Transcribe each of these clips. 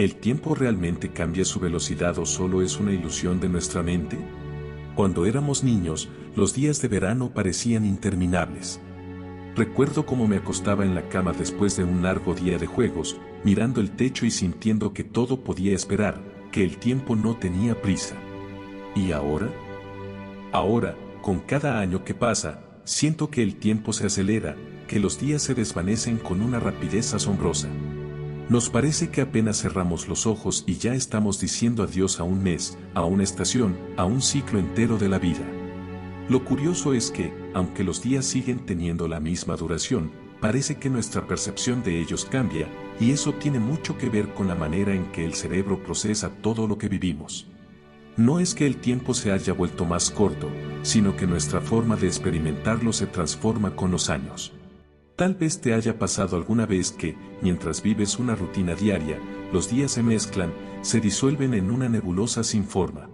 ¿El tiempo realmente cambia su velocidad o solo es una ilusión de nuestra mente? Cuando éramos niños, los días de verano parecían interminables. Recuerdo cómo me acostaba en la cama después de un largo día de juegos, mirando el techo y sintiendo que todo podía esperar, que el tiempo no tenía prisa. ¿Y ahora? Ahora, con cada año que pasa, siento que el tiempo se acelera, que los días se desvanecen con una rapidez asombrosa. Nos parece que apenas cerramos los ojos y ya estamos diciendo adiós a un mes, a una estación, a un ciclo entero de la vida. Lo curioso es que, aunque los días siguen teniendo la misma duración, parece que nuestra percepción de ellos cambia, y eso tiene mucho que ver con la manera en que el cerebro procesa todo lo que vivimos. No es que el tiempo se haya vuelto más corto, sino que nuestra forma de experimentarlo se transforma con los años. Tal vez te haya pasado alguna vez que, mientras vives una rutina diaria, los días se mezclan, se disuelven en una nebulosa sin forma.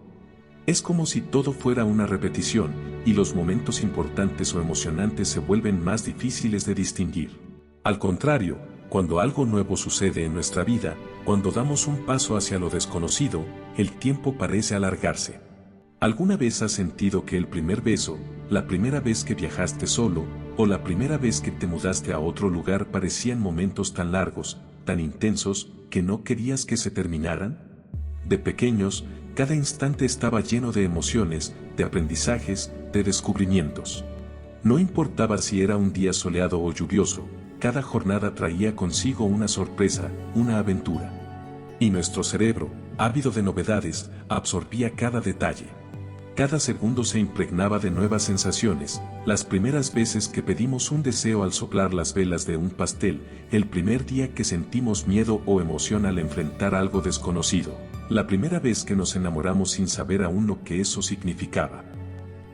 Es como si todo fuera una repetición, y los momentos importantes o emocionantes se vuelven más difíciles de distinguir. Al contrario, cuando algo nuevo sucede en nuestra vida, cuando damos un paso hacia lo desconocido, el tiempo parece alargarse. ¿Alguna vez has sentido que el primer beso, la primera vez que viajaste solo, o la primera vez que te mudaste a otro lugar parecían momentos tan largos, tan intensos, que no querías que se terminaran? De pequeños, cada instante estaba lleno de emociones, de aprendizajes, de descubrimientos. No importaba si era un día soleado o lluvioso, cada jornada traía consigo una sorpresa, una aventura. Y nuestro cerebro, ávido de novedades, absorbía cada detalle. Cada segundo se impregnaba de nuevas sensaciones, las primeras veces que pedimos un deseo al soplar las velas de un pastel, el primer día que sentimos miedo o emoción al enfrentar algo desconocido, la primera vez que nos enamoramos sin saber aún lo que eso significaba.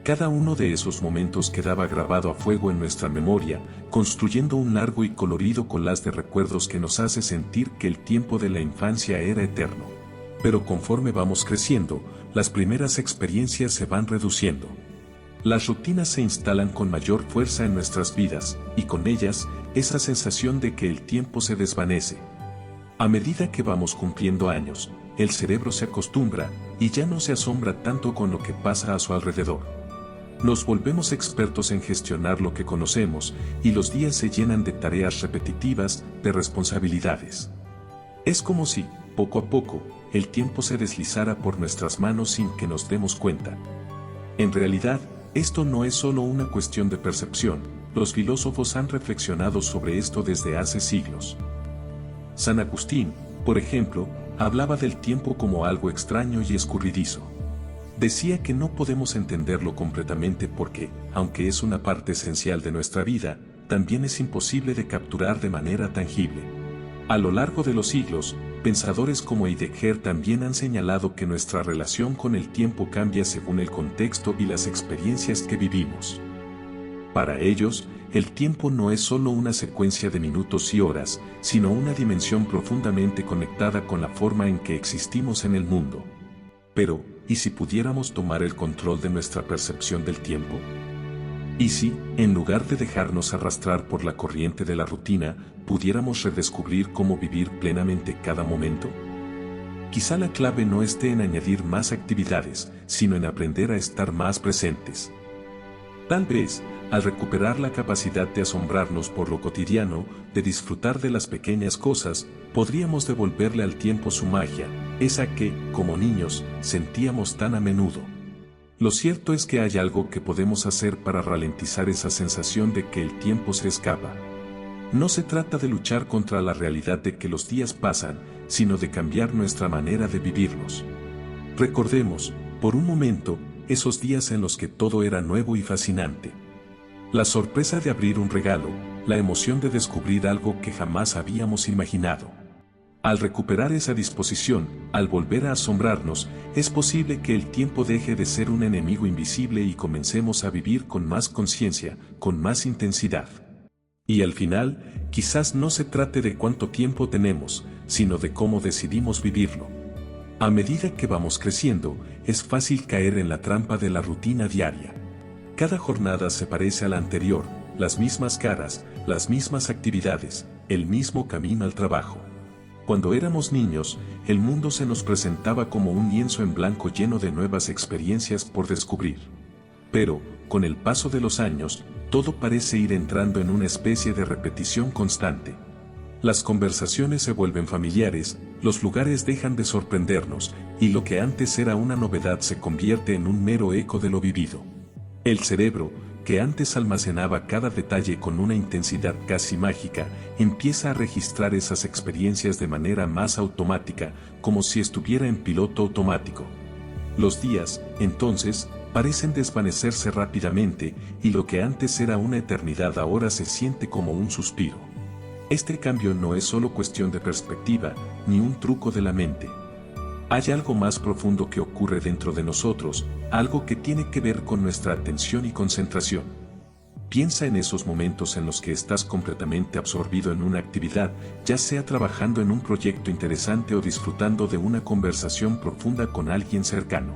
Cada uno de esos momentos quedaba grabado a fuego en nuestra memoria, construyendo un largo y colorido collage de recuerdos que nos hace sentir que el tiempo de la infancia era eterno. Pero conforme vamos creciendo, las primeras experiencias se van reduciendo. Las rutinas se instalan con mayor fuerza en nuestras vidas, y con ellas, esa sensación de que el tiempo se desvanece. A medida que vamos cumpliendo años, el cerebro se acostumbra, y ya no se asombra tanto con lo que pasa a su alrededor. Nos volvemos expertos en gestionar lo que conocemos, y los días se llenan de tareas repetitivas, de responsabilidades. Es como si, poco a poco, el tiempo se deslizara por nuestras manos sin que nos demos cuenta. En realidad, esto no es solo una cuestión de percepción, los filósofos han reflexionado sobre esto desde hace siglos. San Agustín, por ejemplo, hablaba del tiempo como algo extraño y escurridizo. Decía que no podemos entenderlo completamente porque, aunque es una parte esencial de nuestra vida, también es imposible de capturar de manera tangible. A lo largo de los siglos, pensadores como Heidegger también han señalado que nuestra relación con el tiempo cambia según el contexto y las experiencias que vivimos. Para ellos, el tiempo no es solo una secuencia de minutos y horas, sino una dimensión profundamente conectada con la forma en que existimos en el mundo. Pero, ¿y si pudiéramos tomar el control de nuestra percepción del tiempo? ¿Y si, en lugar de dejarnos arrastrar por la corriente de la rutina, pudiéramos redescubrir cómo vivir plenamente cada momento? Quizá la clave no esté en añadir más actividades, sino en aprender a estar más presentes. Tal vez, al recuperar la capacidad de asombrarnos por lo cotidiano, de disfrutar de las pequeñas cosas, podríamos devolverle al tiempo su magia, esa que, como niños, sentíamos tan a menudo. Lo cierto es que hay algo que podemos hacer para ralentizar esa sensación de que el tiempo se escapa. No se trata de luchar contra la realidad de que los días pasan, sino de cambiar nuestra manera de vivirlos. Recordemos, por un momento, esos días en los que todo era nuevo y fascinante. La sorpresa de abrir un regalo, la emoción de descubrir algo que jamás habíamos imaginado. Al recuperar esa disposición, al volver a asombrarnos, es posible que el tiempo deje de ser un enemigo invisible y comencemos a vivir con más conciencia, con más intensidad. Y al final, quizás no se trate de cuánto tiempo tenemos, sino de cómo decidimos vivirlo. A medida que vamos creciendo, es fácil caer en la trampa de la rutina diaria. Cada jornada se parece a la anterior, las mismas caras, las mismas actividades, el mismo camino al trabajo. Cuando éramos niños, el mundo se nos presentaba como un lienzo en blanco lleno de nuevas experiencias por descubrir. Pero, con el paso de los años, todo parece ir entrando en una especie de repetición constante. Las conversaciones se vuelven familiares, los lugares dejan de sorprendernos, y lo que antes era una novedad se convierte en un mero eco de lo vivido. El cerebro, que antes almacenaba cada detalle con una intensidad casi mágica, empieza a registrar esas experiencias de manera más automática, como si estuviera en piloto automático. Los días, entonces, parecen desvanecerse rápidamente, y lo que antes era una eternidad ahora se siente como un suspiro. Este cambio no es solo cuestión de perspectiva, ni un truco de la mente. Hay algo más profundo que ocurre dentro de nosotros, algo que tiene que ver con nuestra atención y concentración. Piensa en esos momentos en los que estás completamente absorbido en una actividad, ya sea trabajando en un proyecto interesante o disfrutando de una conversación profunda con alguien cercano.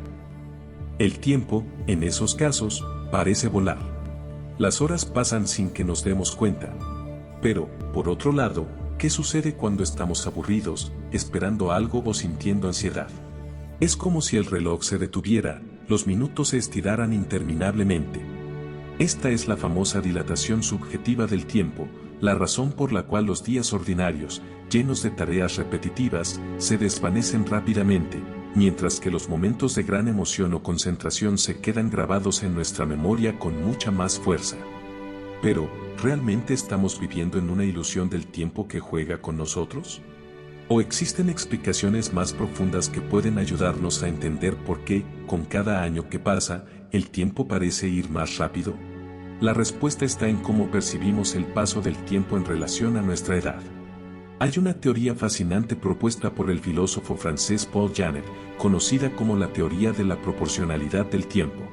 El tiempo, en esos casos, parece volar. Las horas pasan sin que nos demos cuenta. Pero, por otro lado, ¿qué sucede cuando estamos aburridos, esperando algo o sintiendo ansiedad? Es como si el reloj se detuviera, los minutos se estiraran interminablemente. Esta es la famosa dilatación subjetiva del tiempo, la razón por la cual los días ordinarios, llenos de tareas repetitivas, se desvanecen rápidamente, mientras que los momentos de gran emoción o concentración se quedan grabados en nuestra memoria con mucha más fuerza. Pero, ¿realmente estamos viviendo en una ilusión del tiempo que juega con nosotros? ¿O existen explicaciones más profundas que pueden ayudarnos a entender por qué, con cada año que pasa, el tiempo parece ir más rápido? La respuesta está en cómo percibimos el paso del tiempo en relación a nuestra edad. Hay una teoría fascinante propuesta por el filósofo francés Paul Janet, conocida como la teoría de la proporcionalidad del tiempo.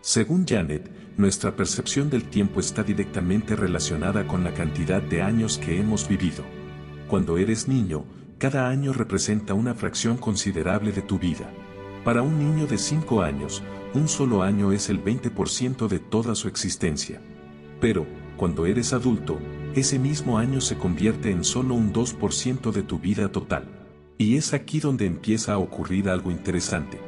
Según Janet, nuestra percepción del tiempo está directamente relacionada con la cantidad de años que hemos vivido. Cuando eres niño, cada año representa una fracción considerable de tu vida. Para un niño de 5 años, un solo año es el 20% de toda su existencia. Pero, cuando eres adulto, ese mismo año se convierte en solo un 2% de tu vida total. Y es aquí donde empieza a ocurrir algo interesante.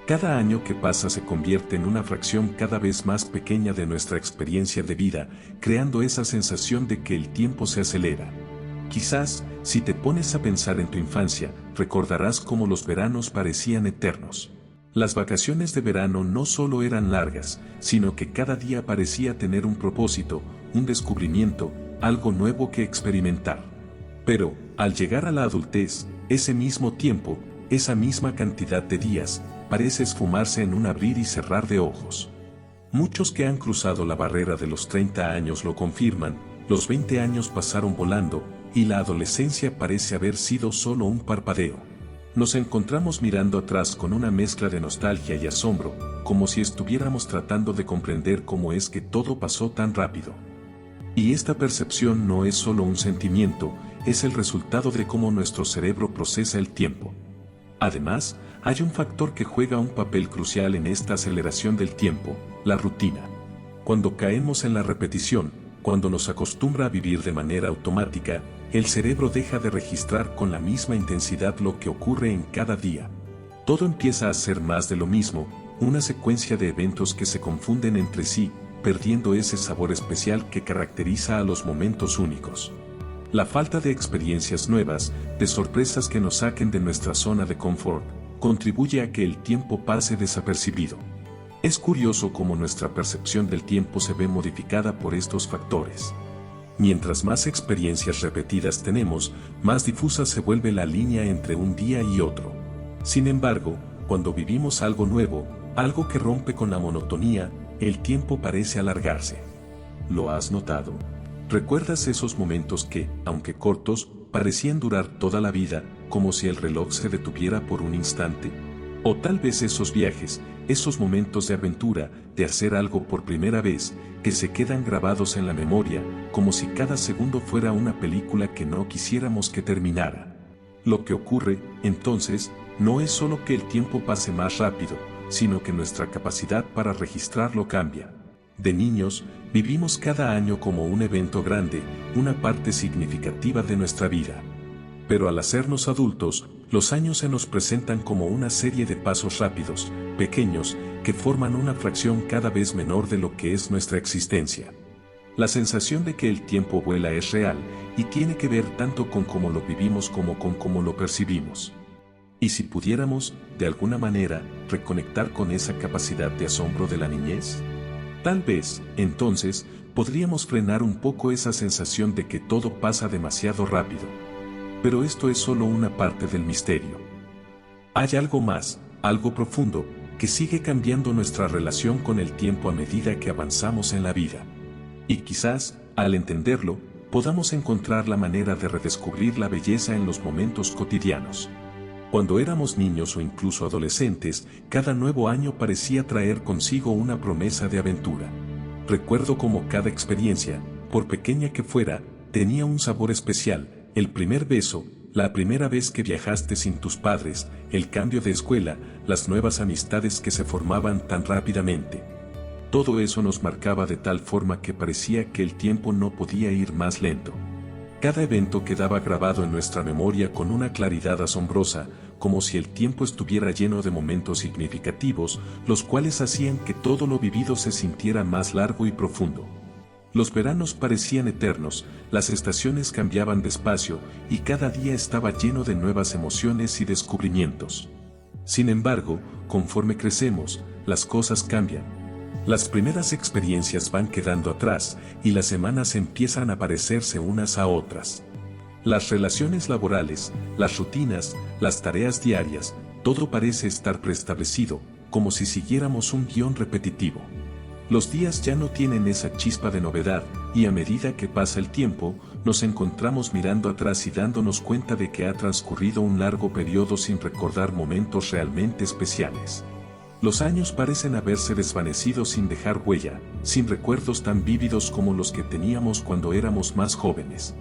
Cada año que pasa se convierte en una fracción cada vez más pequeña de nuestra experiencia de vida, creando esa sensación de que el tiempo se acelera. Quizás, si te pones a pensar en tu infancia, recordarás cómo los veranos parecían eternos. Las vacaciones de verano no solo eran largas, sino que cada día parecía tener un propósito, un descubrimiento, algo nuevo que experimentar. Pero, al llegar a la adultez, ese mismo tiempo, esa misma cantidad de días, parece esfumarse en un abrir y cerrar de ojos. Muchos que han cruzado la barrera de los 30 años lo confirman, los 20 años pasaron volando, y la adolescencia parece haber sido solo un parpadeo. Nos encontramos mirando atrás con una mezcla de nostalgia y asombro, como si estuviéramos tratando de comprender cómo es que todo pasó tan rápido. Y esta percepción no es solo un sentimiento, es el resultado de cómo nuestro cerebro procesa el tiempo. Además, hay un factor que juega un papel crucial en esta aceleración del tiempo, la rutina. Cuando caemos en la repetición, cuando nos acostumbra a vivir de manera automática, el cerebro deja de registrar con la misma intensidad lo que ocurre en cada día. Todo empieza a ser más de lo mismo, una secuencia de eventos que se confunden entre sí, perdiendo ese sabor especial que caracteriza a los momentos únicos. La falta de experiencias nuevas, de sorpresas que nos saquen de nuestra zona de confort, contribuye a que el tiempo pase desapercibido. Es curioso cómo nuestra percepción del tiempo se ve modificada por estos factores. Mientras más experiencias repetidas tenemos, más difusa se vuelve la línea entre un día y otro. Sin embargo, cuando vivimos algo nuevo, algo que rompe con la monotonía, el tiempo parece alargarse. ¿Lo has notado? ¿Recuerdas esos momentos que, aunque cortos, parecían durar toda la vida, como si el reloj se detuviera por un instante? O tal vez esos viajes, esos momentos de aventura, de hacer algo por primera vez, que se quedan grabados en la memoria, como si cada segundo fuera una película que no quisiéramos que terminara. Lo que ocurre, entonces, no es solo que el tiempo pase más rápido, sino que nuestra capacidad para registrarlo cambia. De niños, vivimos cada año como un evento grande, una parte significativa de nuestra vida. Pero al hacernos adultos, los años se nos presentan como una serie de pasos rápidos, pequeños, que forman una fracción cada vez menor de lo que es nuestra existencia. La sensación de que el tiempo vuela es real, y tiene que ver tanto con cómo lo vivimos como con cómo lo percibimos. ¿Y si pudiéramos, de alguna manera, reconectar con esa capacidad de asombro de la niñez? Tal vez, entonces, podríamos frenar un poco esa sensación de que todo pasa demasiado rápido. Pero esto es solo una parte del misterio. Hay algo más, algo profundo, que sigue cambiando nuestra relación con el tiempo a medida que avanzamos en la vida. Y quizás, al entenderlo, podamos encontrar la manera de redescubrir la belleza en los momentos cotidianos. Cuando éramos niños o incluso adolescentes, cada nuevo año parecía traer consigo una promesa de aventura. Recuerdo cómo cada experiencia, por pequeña que fuera, tenía un sabor especial: el primer beso, la primera vez que viajaste sin tus padres, el cambio de escuela, las nuevas amistades que se formaban tan rápidamente. Todo eso nos marcaba de tal forma que parecía que el tiempo no podía ir más lento. Cada evento quedaba grabado en nuestra memoria con una claridad asombrosa, como si el tiempo estuviera lleno de momentos significativos, los cuales hacían que todo lo vivido se sintiera más largo y profundo. Los veranos parecían eternos, las estaciones cambiaban despacio, y cada día estaba lleno de nuevas emociones y descubrimientos. Sin embargo, conforme crecemos, las cosas cambian. Las primeras experiencias van quedando atrás, y las semanas empiezan a parecerse unas a otras. Las relaciones laborales, las rutinas, las tareas diarias, todo parece estar preestablecido, como si siguiéramos un guión repetitivo. Los días ya no tienen esa chispa de novedad, y a medida que pasa el tiempo, nos encontramos mirando atrás y dándonos cuenta de que ha transcurrido un largo periodo sin recordar momentos realmente especiales. Los años parecen haberse desvanecido sin dejar huella, sin recuerdos tan vívidos como los que teníamos cuando éramos más jóvenes.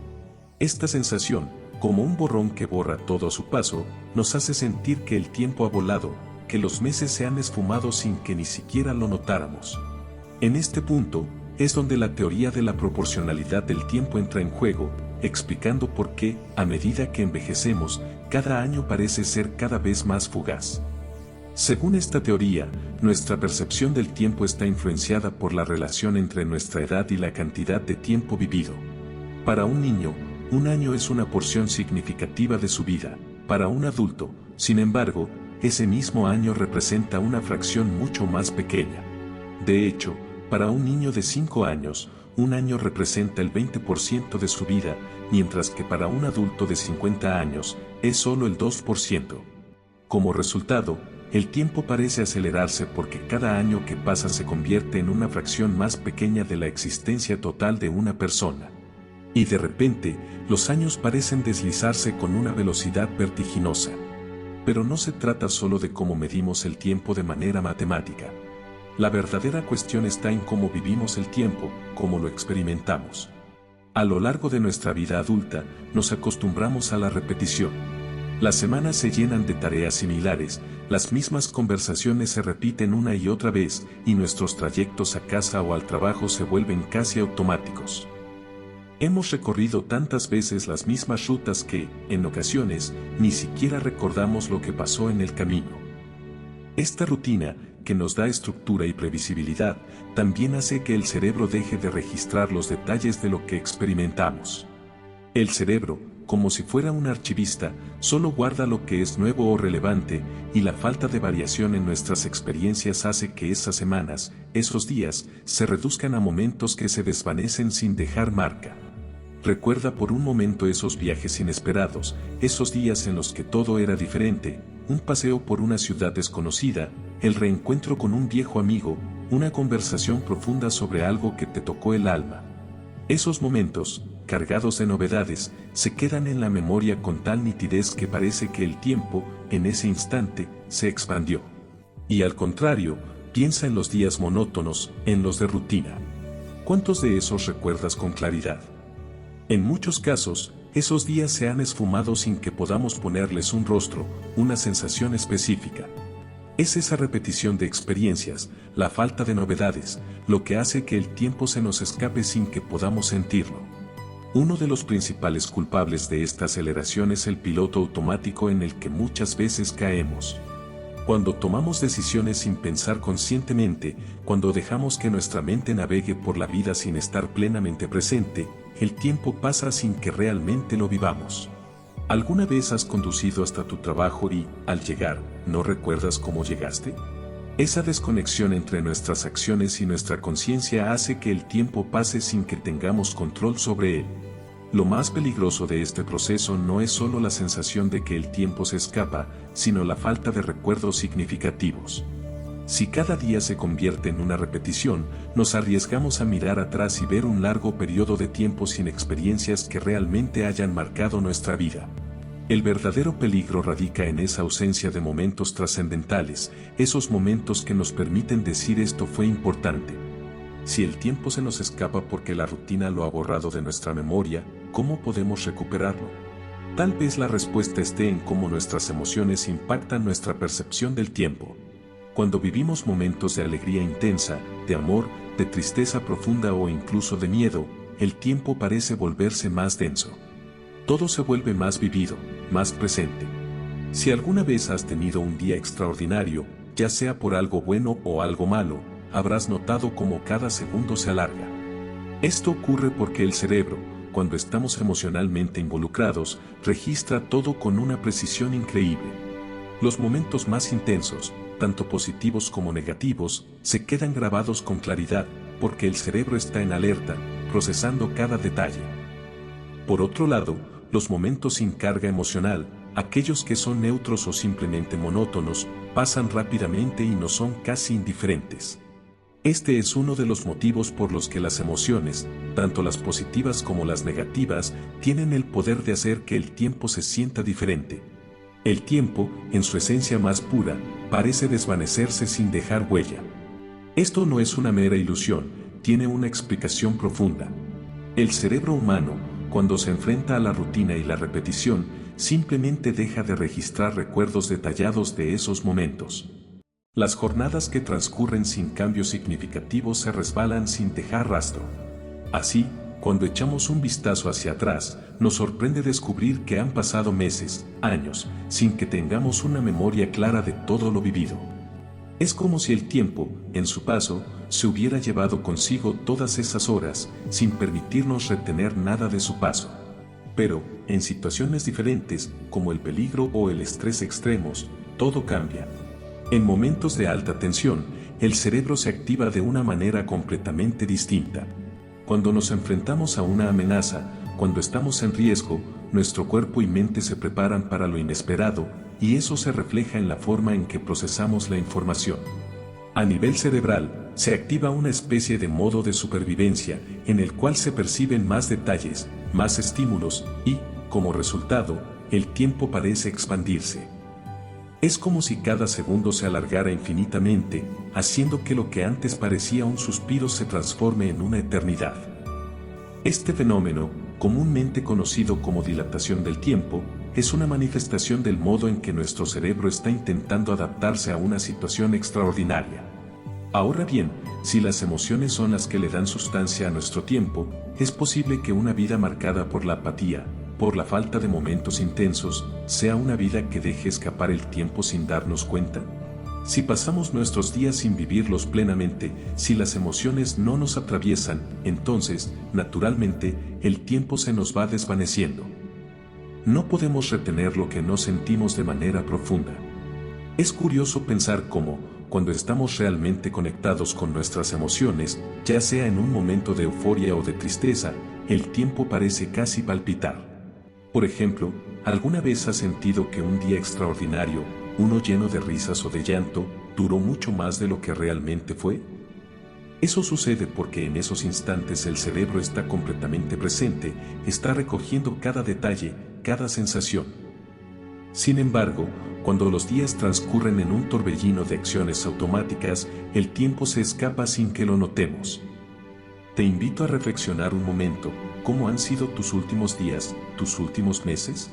Esta sensación, como un borrón que borra todo a su paso, nos hace sentir que el tiempo ha volado, que los meses se han esfumado sin que ni siquiera lo notáramos. En este punto, es donde la teoría de la proporcionalidad del tiempo entra en juego, explicando por qué, a medida que envejecemos, cada año parece ser cada vez más fugaz. Según esta teoría, nuestra percepción del tiempo está influenciada por la relación entre nuestra edad y la cantidad de tiempo vivido. Para un niño, un año es una porción significativa de su vida. Para un adulto, sin embargo, ese mismo año representa una fracción mucho más pequeña. De hecho, para un niño de 5 años, un año representa el 20% de su vida, mientras que para un adulto de 50 años, es solo el 2%. Como resultado, el tiempo parece acelerarse porque cada año que pasa se convierte en una fracción más pequeña de la existencia total de una persona. Y de repente, los años parecen deslizarse con una velocidad vertiginosa. Pero no se trata solo de cómo medimos el tiempo de manera matemática. La verdadera cuestión está en cómo vivimos el tiempo, cómo lo experimentamos. A lo largo de nuestra vida adulta, nos acostumbramos a la repetición. Las semanas se llenan de tareas similares, las mismas conversaciones se repiten una y otra vez, y nuestros trayectos a casa o al trabajo se vuelven casi automáticos. Hemos recorrido tantas veces las mismas rutas que, en ocasiones, ni siquiera recordamos lo que pasó en el camino. Esta rutina, que nos da estructura y previsibilidad, también hace que el cerebro deje de registrar los detalles de lo que experimentamos. El cerebro, como si fuera un archivista, solo guarda lo que es nuevo o relevante, y la falta de variación en nuestras experiencias hace que esas semanas, esos días, se reduzcan a momentos que se desvanecen sin dejar marca. Recuerda por un momento esos viajes inesperados, esos días en los que todo era diferente, un paseo por una ciudad desconocida, el reencuentro con un viejo amigo, una conversación profunda sobre algo que te tocó el alma. Esos momentos, cargados de novedades, se quedan en la memoria con tal nitidez que parece que el tiempo, en ese instante, se expandió. Y al contrario, piensa en los días monótonos, en los de rutina. ¿Cuántos de esos recuerdas con claridad? En muchos casos, esos días se han esfumado sin que podamos ponerles un rostro, una sensación específica. Es esa repetición de experiencias, la falta de novedades, lo que hace que el tiempo se nos escape sin que podamos sentirlo. Uno de los principales culpables de esta aceleración es el piloto automático en el que muchas veces caemos. Cuando tomamos decisiones sin pensar conscientemente, cuando dejamos que nuestra mente navegue por la vida sin estar plenamente presente, el tiempo pasa sin que realmente lo vivamos. ¿Alguna vez has conducido hasta tu trabajo y, al llegar, no recuerdas cómo llegaste? Esa desconexión entre nuestras acciones y nuestra conciencia hace que el tiempo pase sin que tengamos control sobre él. Lo más peligroso de este proceso no es solo la sensación de que el tiempo se escapa, sino la falta de recuerdos significativos. Si cada día se convierte en una repetición, nos arriesgamos a mirar atrás y ver un largo periodo de tiempo sin experiencias que realmente hayan marcado nuestra vida. El verdadero peligro radica en esa ausencia de momentos trascendentales, esos momentos que nos permiten decir esto fue importante. Si el tiempo se nos escapa porque la rutina lo ha borrado de nuestra memoria, ¿cómo podemos recuperarlo? Tal vez la respuesta esté en cómo nuestras emociones impactan nuestra percepción del tiempo. Cuando vivimos momentos de alegría intensa, de amor, de tristeza profunda o incluso de miedo, el tiempo parece volverse más denso. Todo se vuelve más vivido, más presente. Si alguna vez has tenido un día extraordinario, ya sea por algo bueno o algo malo, habrás notado cómo cada segundo se alarga. Esto ocurre porque el cerebro, cuando estamos emocionalmente involucrados, registra todo con una precisión increíble. Los momentos más intensos, tanto positivos como negativos, se quedan grabados con claridad, porque el cerebro está en alerta, procesando cada detalle. Por otro lado, los momentos sin carga emocional, aquellos que son neutros o simplemente monótonos, pasan rápidamente y nos son casi indiferentes. Este es uno de los motivos por los que las emociones, tanto las positivas como las negativas, tienen el poder de hacer que el tiempo se sienta diferente. El tiempo, en su esencia más pura, parece desvanecerse sin dejar huella. Esto no es una mera ilusión, tiene una explicación profunda. El cerebro humano, cuando se enfrenta a la rutina y la repetición, simplemente deja de registrar recuerdos detallados de esos momentos. Las jornadas que transcurren sin cambios significativos se resbalan sin dejar rastro. Así, cuando echamos un vistazo hacia atrás, nos sorprende descubrir que han pasado meses, años, sin que tengamos una memoria clara de todo lo vivido. Es como si el tiempo, en su paso, se hubiera llevado consigo todas esas horas, sin permitirnos retener nada de su paso. Pero, en situaciones diferentes, como el peligro o el estrés extremos, todo cambia. En momentos de alta tensión, el cerebro se activa de una manera completamente distinta. Cuando nos enfrentamos a una amenaza, cuando estamos en riesgo, nuestro cuerpo y mente se preparan para lo inesperado, y eso se refleja en la forma en que procesamos la información. A nivel cerebral, se activa una especie de modo de supervivencia, en el cual se perciben más detalles, más estímulos, y, como resultado, el tiempo parece expandirse. Es como si cada segundo se alargara infinitamente, haciendo que lo que antes parecía un suspiro se transforme en una eternidad. Este fenómeno, comúnmente conocido como dilatación del tiempo, es una manifestación del modo en que nuestro cerebro está intentando adaptarse a una situación extraordinaria. Ahora bien, si las emociones son las que le dan sustancia a nuestro tiempo, es posible que una vida marcada por la apatía, por la falta de momentos intensos, sea una vida que deje escapar el tiempo sin darnos cuenta. Si pasamos nuestros días sin vivirlos plenamente, si las emociones no nos atraviesan, entonces, naturalmente, el tiempo se nos va desvaneciendo. No podemos retener lo que no sentimos de manera profunda. Es curioso pensar cómo, cuando estamos realmente conectados con nuestras emociones, ya sea en un momento de euforia o de tristeza, el tiempo parece casi palpitar. Por ejemplo, ¿alguna vez has sentido que un día extraordinario, uno lleno de risas o de llanto, duró mucho más de lo que realmente fue? Eso sucede porque en esos instantes el cerebro está completamente presente, está recogiendo cada detalle, cada sensación. Sin embargo, cuando los días transcurren en un torbellino de acciones automáticas, el tiempo se escapa sin que lo notemos. Te invito a reflexionar un momento, ¿cómo han sido tus últimos días, tus últimos meses?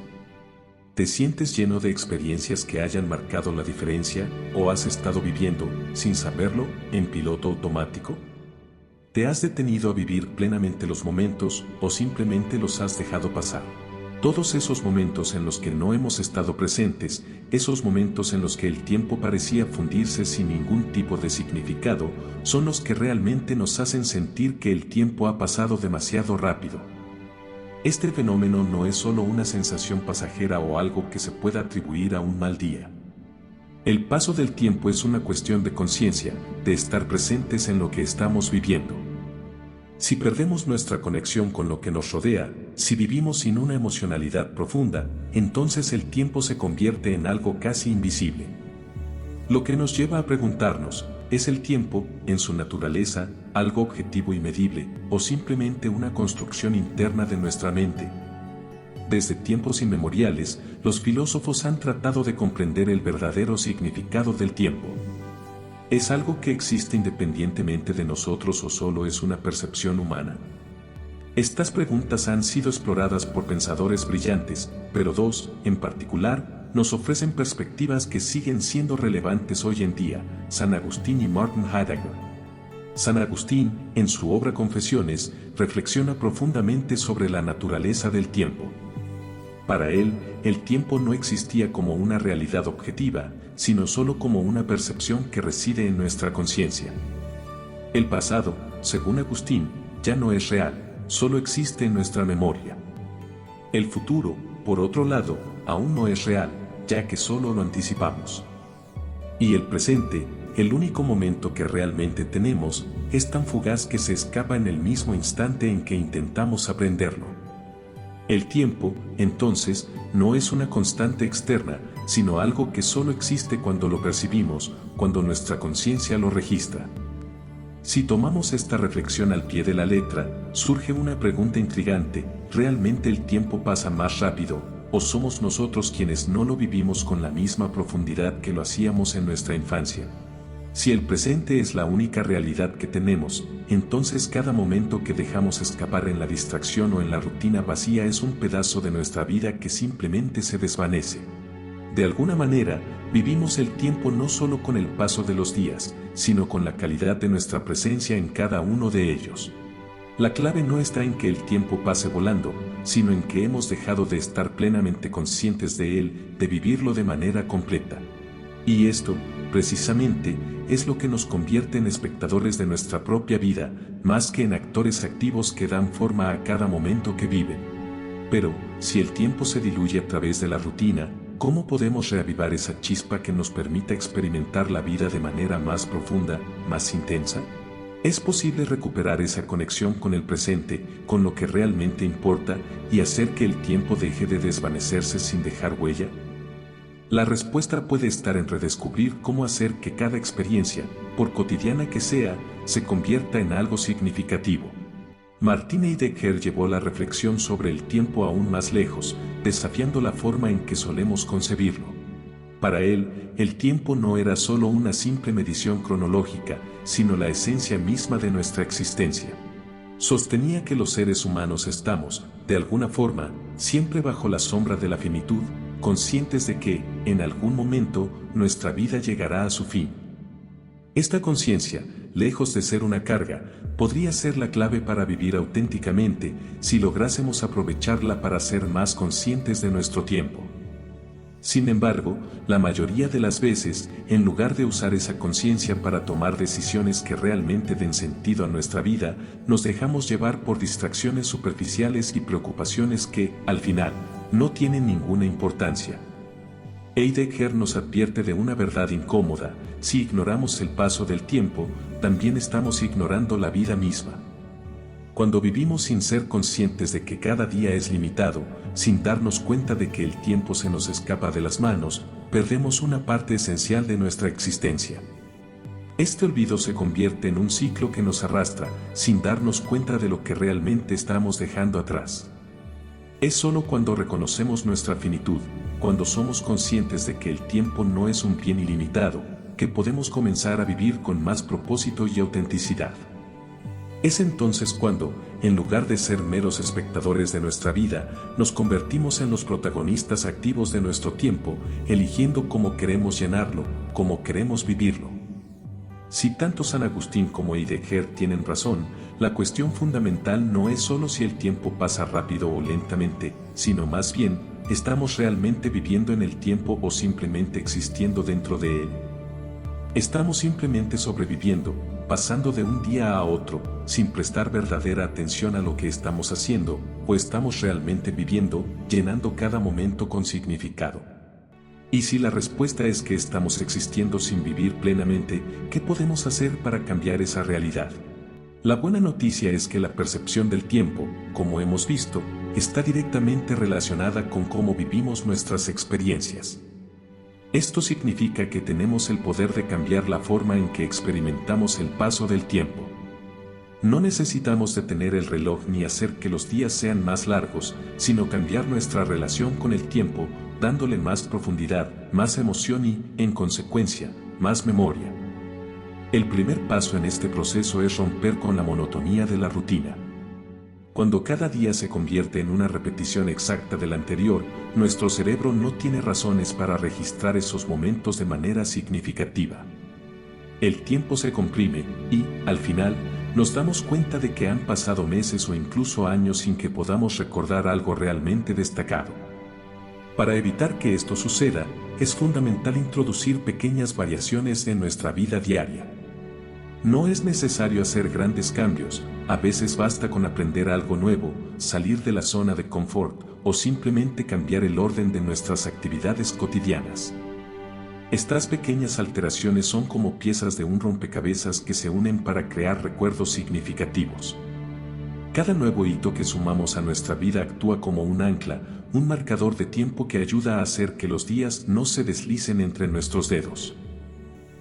¿Te sientes lleno de experiencias que hayan marcado la diferencia, o has estado viviendo, sin saberlo, en piloto automático? ¿Te has detenido a vivir plenamente los momentos o simplemente los has dejado pasar? Todos esos momentos en los que no hemos estado presentes, esos momentos en los que el tiempo parecía fundirse sin ningún tipo de significado, son los que realmente nos hacen sentir que el tiempo ha pasado demasiado rápido. Este fenómeno no es solo una sensación pasajera o algo que se pueda atribuir a un mal día. El paso del tiempo es una cuestión de conciencia, de estar presentes en lo que estamos viviendo. Si perdemos nuestra conexión con lo que nos rodea, si vivimos sin una emocionalidad profunda, entonces el tiempo se convierte en algo casi invisible. Lo que nos lleva a preguntarnos, ¿es el tiempo, en su naturaleza, algo objetivo y medible, o simplemente una construcción interna de nuestra mente? Desde tiempos inmemoriales, los filósofos han tratado de comprender el verdadero significado del tiempo. ¿Es algo que existe independientemente de nosotros o solo es una percepción humana? Estas preguntas han sido exploradas por pensadores brillantes, pero dos, en particular, nos ofrecen perspectivas que siguen siendo relevantes hoy en día: San Agustín y Martin Heidegger. San Agustín, en su obra Confesiones, reflexiona profundamente sobre la naturaleza del tiempo. Para él, el tiempo no existía como una realidad objetiva, sino solo como una percepción que reside en nuestra conciencia. El pasado, según Agustín, ya no es real, solo existe en nuestra memoria. El futuro, por otro lado, aún no es real, ya que solo lo anticipamos. Y el presente, el único momento que realmente tenemos, es tan fugaz que se escapa en el mismo instante en que intentamos aprenderlo. El tiempo, entonces, no es una constante externa, sino algo que solo existe cuando lo percibimos, cuando nuestra conciencia lo registra. Si tomamos esta reflexión al pie de la letra, surge una pregunta intrigante: ¿realmente el tiempo pasa más rápido, o somos nosotros quienes no lo vivimos con la misma profundidad que lo hacíamos en nuestra infancia? Si el presente es la única realidad que tenemos, entonces cada momento que dejamos escapar en la distracción o en la rutina vacía es un pedazo de nuestra vida que simplemente se desvanece. De alguna manera, vivimos el tiempo no solo con el paso de los días, sino con la calidad de nuestra presencia en cada uno de ellos. La clave no está en que el tiempo pase volando, sino en que hemos dejado de estar plenamente conscientes de él, de vivirlo de manera completa. Y esto, precisamente, es lo que nos convierte en espectadores de nuestra propia vida, más que en actores activos que dan forma a cada momento que viven. Pero, si el tiempo se diluye a través de la rutina, ¿cómo podemos reavivar esa chispa que nos permita experimentar la vida de manera más profunda, más intensa? ¿Es posible recuperar esa conexión con el presente, con lo que realmente importa, y hacer que el tiempo deje de desvanecerse sin dejar huella? La respuesta puede estar en redescubrir cómo hacer que cada experiencia, por cotidiana que sea, se convierta en algo significativo. Martin Heidegger llevó la reflexión sobre el tiempo aún más lejos, desafiando la forma en que solemos concebirlo. Para él, el tiempo no era solo una simple medición cronológica, sino la esencia misma de nuestra existencia. Sostenía que los seres humanos estamos, de alguna forma, siempre bajo la sombra de la finitud, conscientes de que, en algún momento, nuestra vida llegará a su fin. Esta conciencia, lejos de ser una carga, podría ser la clave para vivir auténticamente si lográsemos aprovecharla para ser más conscientes de nuestro tiempo. Sin embargo, la mayoría de las veces, en lugar de usar esa conciencia para tomar decisiones que realmente den sentido a nuestra vida, nos dejamos llevar por distracciones superficiales y preocupaciones que, al final, no tienen ninguna importancia. Heidegger nos advierte de una verdad incómoda: si ignoramos el paso del tiempo, también estamos ignorando la vida misma. Cuando vivimos sin ser conscientes de que cada día es limitado, sin darnos cuenta de que el tiempo se nos escapa de las manos, perdemos una parte esencial de nuestra existencia. Este olvido se convierte en un ciclo que nos arrastra, sin darnos cuenta de lo que realmente estamos dejando atrás. Es solo cuando reconocemos nuestra finitud, cuando somos conscientes de que el tiempo no es un bien ilimitado, que podemos comenzar a vivir con más propósito y autenticidad. Es entonces cuando, en lugar de ser meros espectadores de nuestra vida, nos convertimos en los protagonistas activos de nuestro tiempo, eligiendo cómo queremos llenarlo, cómo queremos vivirlo. Si tanto San Agustín como Heidegger tienen razón, la cuestión fundamental no es solo si el tiempo pasa rápido o lentamente, sino más bien, ¿estamos realmente viviendo en el tiempo o simplemente existiendo dentro de él? ¿Estamos simplemente sobreviviendo, pasando de un día a otro, sin prestar verdadera atención a lo que estamos haciendo, o estamos realmente viviendo, llenando cada momento con significado? Y si la respuesta es que estamos existiendo sin vivir plenamente, ¿qué podemos hacer para cambiar esa realidad? La buena noticia es que la percepción del tiempo, como hemos visto, está directamente relacionada con cómo vivimos nuestras experiencias. Esto significa que tenemos el poder de cambiar la forma en que experimentamos el paso del tiempo. No necesitamos detener el reloj ni hacer que los días sean más largos, sino cambiar nuestra relación con el tiempo, dándole más profundidad, más emoción y, en consecuencia, más memoria. El primer paso en este proceso es romper con la monotonía de la rutina. Cuando cada día se convierte en una repetición exacta del anterior, nuestro cerebro no tiene razones para registrar esos momentos de manera significativa. El tiempo se comprime y, al final, nos damos cuenta de que han pasado meses o incluso años sin que podamos recordar algo realmente destacado. Para evitar que esto suceda, es fundamental introducir pequeñas variaciones en nuestra vida diaria. No es necesario hacer grandes cambios, a veces basta con aprender algo nuevo, salir de la zona de confort o simplemente cambiar el orden de nuestras actividades cotidianas. Estas pequeñas alteraciones son como piezas de un rompecabezas que se unen para crear recuerdos significativos. Cada nuevo hito que sumamos a nuestra vida actúa como un ancla, un marcador de tiempo que ayuda a hacer que los días no se deslicen entre nuestros dedos.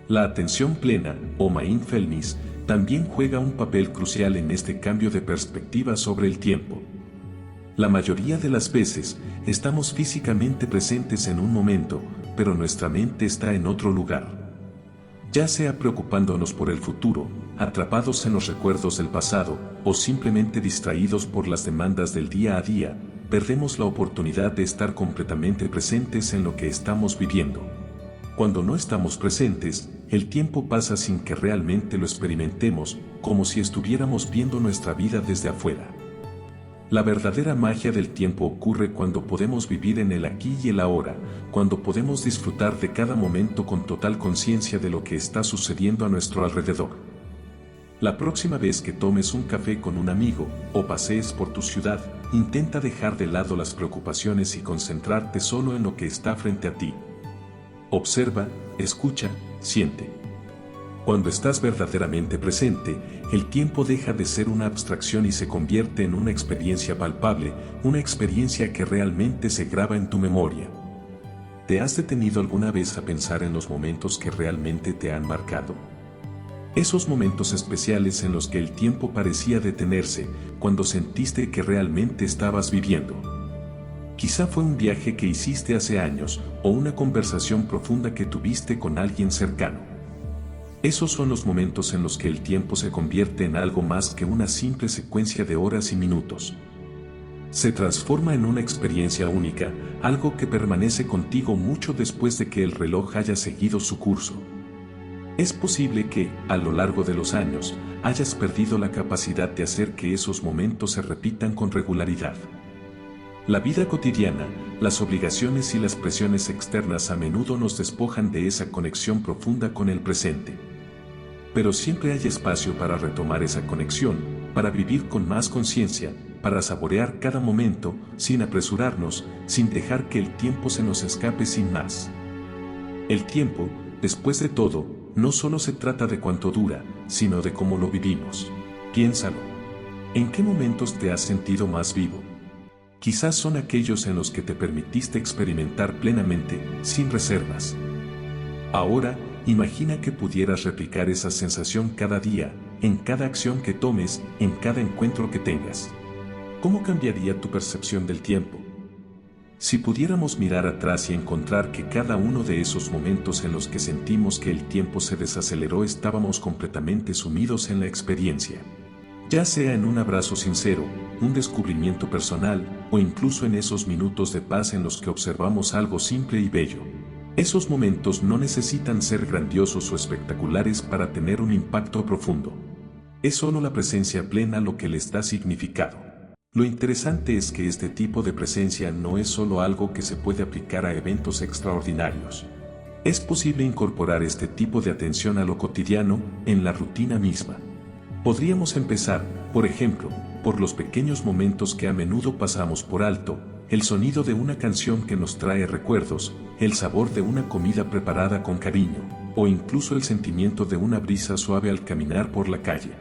La atención plena, o mindfulness, también juega un papel crucial en este cambio de perspectiva sobre el tiempo. La mayoría de las veces, estamos físicamente presentes en un momento, pero nuestra mente está en otro lugar. Ya sea preocupándonos por el futuro, atrapados en los recuerdos del pasado, o simplemente distraídos por las demandas del día a día, perdemos la oportunidad de estar completamente presentes en lo que estamos viviendo. Cuando no estamos presentes, el tiempo pasa sin que realmente lo experimentemos, como si estuviéramos viendo nuestra vida desde afuera. La verdadera magia del tiempo ocurre cuando podemos vivir en el aquí y el ahora, cuando podemos disfrutar de cada momento con total conciencia de lo que está sucediendo a nuestro alrededor. La próxima vez que tomes un café con un amigo o pasees por tu ciudad, intenta dejar de lado las preocupaciones y concentrarte solo en lo que está frente a ti. Observa, escucha, siente. Cuando estás verdaderamente presente, el tiempo deja de ser una abstracción y se convierte en una experiencia palpable, una experiencia que realmente se graba en tu memoria. ¿Te has detenido alguna vez a pensar en los momentos que realmente te han marcado? Esos momentos especiales en los que el tiempo parecía detenerse, cuando sentiste que realmente estabas viviendo. Quizá fue un viaje que hiciste hace años o una conversación profunda que tuviste con alguien cercano. Esos son los momentos en los que el tiempo se convierte en algo más que una simple secuencia de horas y minutos. Se transforma en una experiencia única, algo que permanece contigo mucho después de que el reloj haya seguido su curso. Es posible que, a lo largo de los años, hayas perdido la capacidad de hacer que esos momentos se repitan con regularidad. La vida cotidiana, las obligaciones y las presiones externas a menudo nos despojan de esa conexión profunda con el presente. Pero siempre hay espacio para retomar esa conexión, para vivir con más conciencia, para saborear cada momento, sin apresurarnos, sin dejar que el tiempo se nos escape sin más. El tiempo, después de todo, no solo se trata de cuánto dura, sino de cómo lo vivimos. Piénsalo. ¿En qué momentos te has sentido más vivo? Quizás son aquellos en los que te permitiste experimentar plenamente, sin reservas. Ahora, imagina que pudieras replicar esa sensación cada día, en cada acción que tomes, en cada encuentro que tengas. ¿Cómo cambiaría tu percepción del tiempo? Si pudiéramos mirar atrás y encontrar que cada uno de esos momentos en los que sentimos que el tiempo se desaceleró estábamos completamente sumidos en la experiencia. Ya sea en un abrazo sincero, un descubrimiento personal, o incluso en esos minutos de paz en los que observamos algo simple y bello. Esos momentos no necesitan ser grandiosos o espectaculares para tener un impacto profundo. Es solo la presencia plena lo que les da significado. Lo interesante es que este tipo de presencia no es solo algo que se puede aplicar a eventos extraordinarios. Es posible incorporar este tipo de atención a lo cotidiano, en la rutina misma. Podríamos empezar, por ejemplo, por los pequeños momentos que a menudo pasamos por alto, el sonido de una canción que nos trae recuerdos, el sabor de una comida preparada con cariño, o incluso el sentimiento de una brisa suave al caminar por la calle.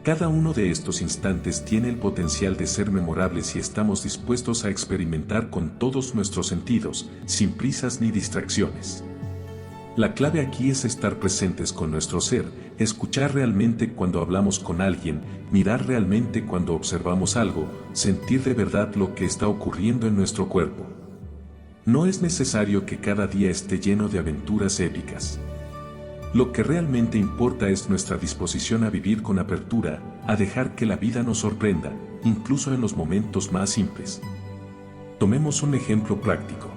Cada uno de estos instantes tiene el potencial de ser memorable si estamos dispuestos a experimentar con todos nuestros sentidos, sin prisas ni distracciones. La clave aquí es estar presentes con nuestro ser, escuchar realmente cuando hablamos con alguien, mirar realmente cuando observamos algo, sentir de verdad lo que está ocurriendo en nuestro cuerpo. No es necesario que cada día esté lleno de aventuras épicas. Lo que realmente importa es nuestra disposición a vivir con apertura, a dejar que la vida nos sorprenda, incluso en los momentos más simples. Tomemos un ejemplo práctico.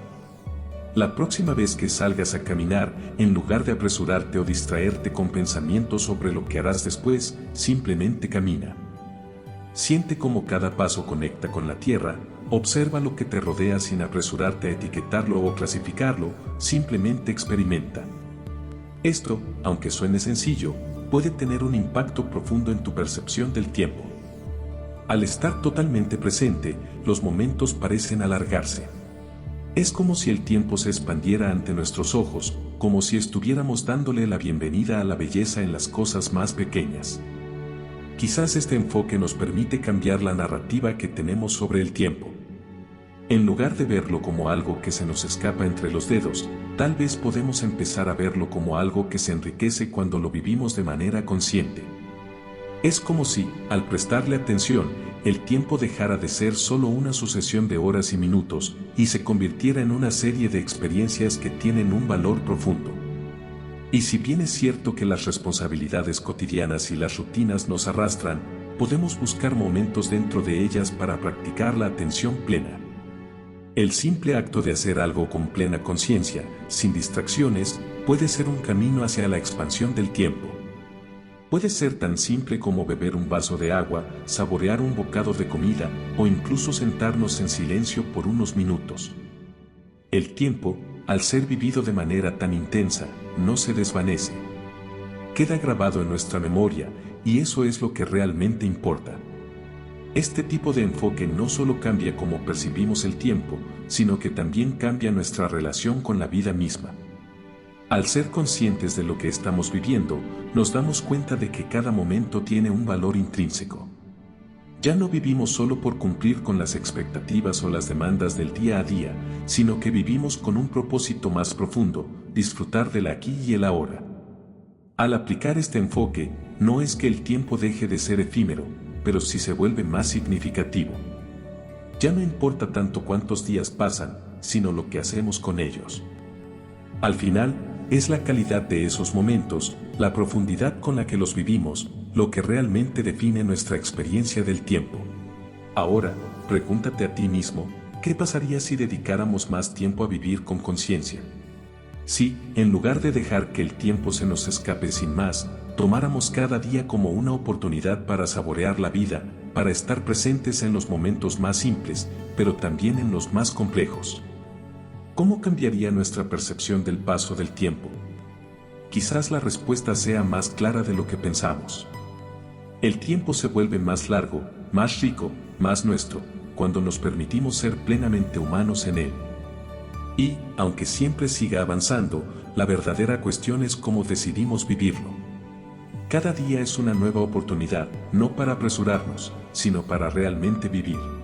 La próxima vez que salgas a caminar, en lugar de apresurarte o distraerte con pensamientos sobre lo que harás después, simplemente camina. Siente cómo cada paso conecta con la tierra, observa lo que te rodea sin apresurarte a etiquetarlo o clasificarlo, simplemente experimenta. Esto, aunque suene sencillo, puede tener un impacto profundo en tu percepción del tiempo. Al estar totalmente presente, los momentos parecen alargarse. Es como si el tiempo se expandiera ante nuestros ojos, como si estuviéramos dándole la bienvenida a la belleza en las cosas más pequeñas. Quizás este enfoque nos permite cambiar la narrativa que tenemos sobre el tiempo. En lugar de verlo como algo que se nos escapa entre los dedos, tal vez podemos empezar a verlo como algo que se enriquece cuando lo vivimos de manera consciente. Es como si, al prestarle atención, el tiempo dejara de ser solo una sucesión de horas y minutos, y se convirtiera en una serie de experiencias que tienen un valor profundo. Y si bien es cierto que las responsabilidades cotidianas y las rutinas nos arrastran, podemos buscar momentos dentro de ellas para practicar la atención plena. El simple acto de hacer algo con plena conciencia, sin distracciones, puede ser un camino hacia la expansión del tiempo. Puede ser tan simple como beber un vaso de agua, saborear un bocado de comida o incluso sentarnos en silencio por unos minutos. El tiempo, al ser vivido de manera tan intensa, no se desvanece. Queda grabado en nuestra memoria, y eso es lo que realmente importa. Este tipo de enfoque no solo cambia cómo percibimos el tiempo, sino que también cambia nuestra relación con la vida misma. Al ser conscientes de lo que estamos viviendo, nos damos cuenta de que cada momento tiene un valor intrínseco. Ya no vivimos solo por cumplir con las expectativas o las demandas del día a día, sino que vivimos con un propósito más profundo, disfrutar del aquí y el ahora. Al aplicar este enfoque, no es que el tiempo deje de ser efímero, pero sí se vuelve más significativo. Ya no importa tanto cuántos días pasan, sino lo que hacemos con ellos. Al final, es la calidad de esos momentos, la profundidad con la que los vivimos, lo que realmente define nuestra experiencia del tiempo. Ahora, pregúntate a ti mismo, ¿qué pasaría si dedicáramos más tiempo a vivir con conciencia? Si, en lugar de dejar que el tiempo se nos escape sin más, tomáramos cada día como una oportunidad para saborear la vida, para estar presentes en los momentos más simples, pero también en los más complejos. ¿Cómo cambiaría nuestra percepción del paso del tiempo? Quizás la respuesta sea más clara de lo que pensamos. El tiempo se vuelve más largo, más rico, más nuestro, cuando nos permitimos ser plenamente humanos en él. Y, aunque siempre siga avanzando, la verdadera cuestión es cómo decidimos vivirlo. Cada día es una nueva oportunidad, no para apresurarnos, sino para realmente vivir.